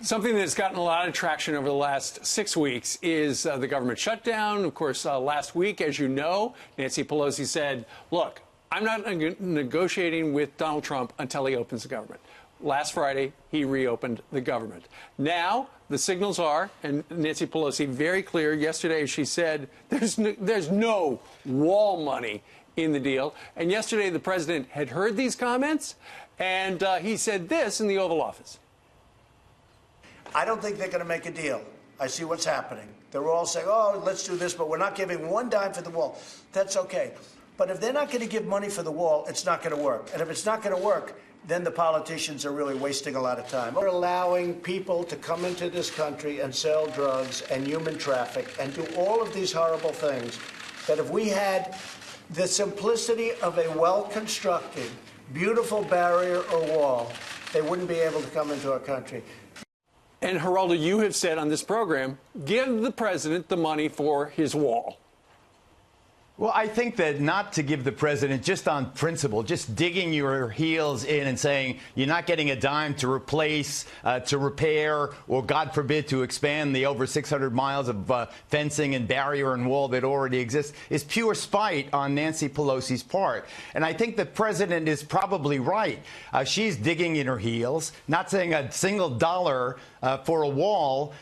Something that's gotten a lot of traction over the last 6 weeks is the government shutdown. Of course, last week, as you know, Nancy Pelosi said, look, I'm not negotiating with Donald Trump until he opens the government. Last Friday, he reopened the government. Now, the signals are, and Nancy Pelosi very clear yesterday, she said there's no wall money in the deal. And yesterday, the president had heard these comments, and he said this in the Oval Office. I don't think they're going to make a deal. I see what's happening. They're all saying, oh, let's do this, but we're not giving one dime for the wall. That's okay. But if they're not going to give money for the wall, it's not going to work. And if it's not going to work, then the politicians are really wasting a lot of time. We're allowing people to come into this country and sell drugs and human traffic and do all of these horrible things that if we had the simplicity of a well-constructed, beautiful barrier or wall, they wouldn't be able to come into our country. And Geraldo, you have said on this program, give the president the money for his wall. Well, I think that not to give the president, just on principle, just digging your heels in and saying you're not getting a dime to replace, to repair, or God forbid to expand the over 600 miles of fencing and barrier and wall that already exists is pure spite on Nancy Pelosi's part. And I think the president is probably right. She's digging in her heels, not saying a single dollar for a wall,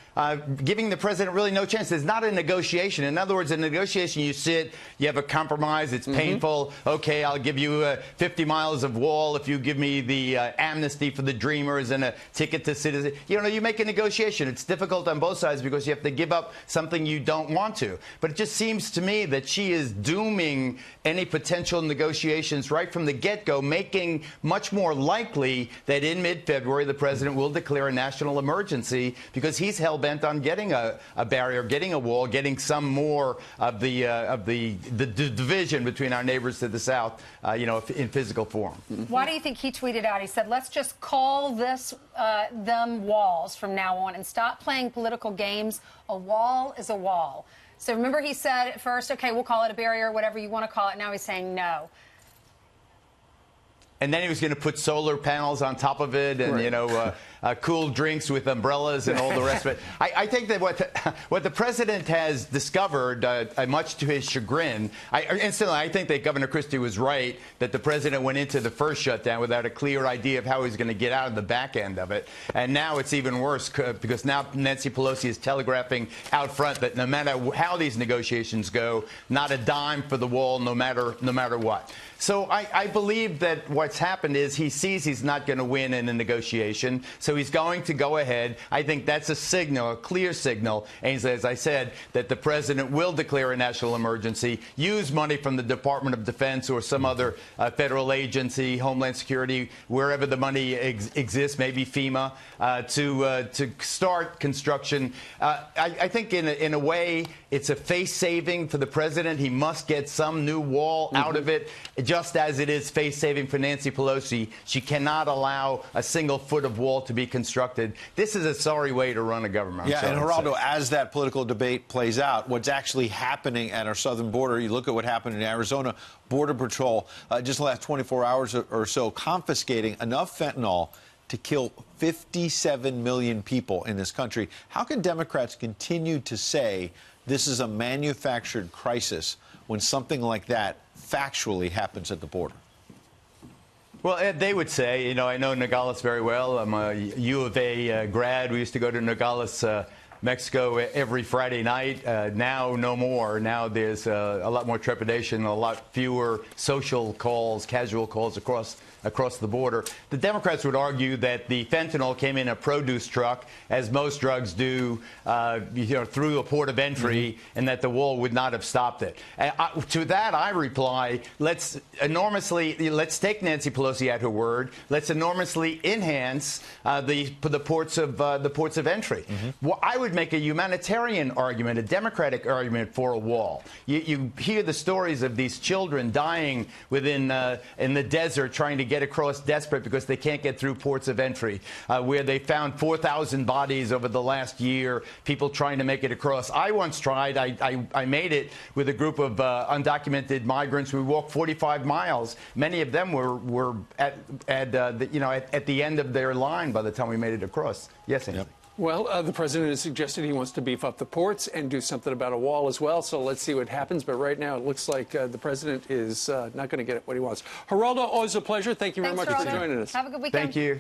giving the president really no chance. There's not a negotiation. In other words, in a negotiation, you sit, you have a compromise, it's painful. Okay, I'll give you 50 miles of wall if you give me the amnesty for the dreamers and a ticket to citizen. You know, you make a negotiation. It's difficult on both sides because you have to give up something you don't want to. But it just seems to me that she is dooming any potential negotiations right from the get-go, making much more likely that in mid-February the president will declare a national emergency because he's hell-bent on getting a barrier, getting a wall, getting some more of the division between our neighbors to the south, you know, in physical form. Why do you think he tweeted out? He said, let's just call this them walls from now on and stop playing political games. A wall is a wall. So remember he said at first, okay, we'll call it a barrier, whatever you want to call it. Now he's saying no. And then he was going to put solar panels on top of it and, you know, cool drinks with umbrellas and all the rest of it. I think that what the president has discovered, much to his chagrin, instantly I think that Governor Christie was right that the president went into the first shutdown without a clear idea of how he was going to get out of the back end of it. And now it's even worse because now Nancy Pelosi is telegraphing out front that no matter how these negotiations go, not a dime for the wall, no matter what. So I believe that what's happened is he sees he's not going to win in a negotiation, so he's going to go ahead. I think that's a signal, a clear signal, and as I said, that the president will declare a national emergency, use money from the Department of Defense or some other federal agency, Homeland Security, wherever the money exists, maybe FEMA, to start construction. I think in a way it's a face-saving for the president. He must get some new wall out of it. Just as it is face-saving for Nancy Pelosi, she cannot allow a single foot of wall to be constructed. This is a sorry way to run a government. Yeah, and Geraldo, as that political debate plays out, what's actually happening at our southern border, you look at what happened in Arizona, Border Patrol, just the last 24 hours or so, confiscating enough fentanyl to kill 57 million people in this country. How can Democrats continue to say this is a manufactured crisis when something like that factually happens at the border? Well, they would say, you know, I know Nogales very well. I'm a U of A grad. We used to go to Nogales, Mexico every Friday night. Now, no more. Now there's a lot more trepidation, a lot fewer social calls, casual calls across the border. The Democrats would argue that the fentanyl came in a produce truck, as most drugs do, you know, through a port of entry, and that the wall would not have stopped it. To that, I reply, let's take Nancy Pelosi at her word. Let's enormously enhance the ports of entry. Well, I would make a humanitarian argument, a democratic argument for a wall. You hear the stories of these children dying in the desert trying to get across, desperate because they can't get through ports of entry, where they found 4,000 bodies over the last year, people trying to make it across. I once tried. I made it with a group of undocumented migrants. We walked 45 miles. Many of them were at the end of their line by the time we made it across. Yes, Anthony. Yep. Well, the president has suggested he wants to beef up the ports and do something about a wall as well. So let's see what happens. But right now, it looks like the president is not going to get what he wants. Geraldo, always a pleasure. Thank you very much for joining us. Have a good weekend. Thank you.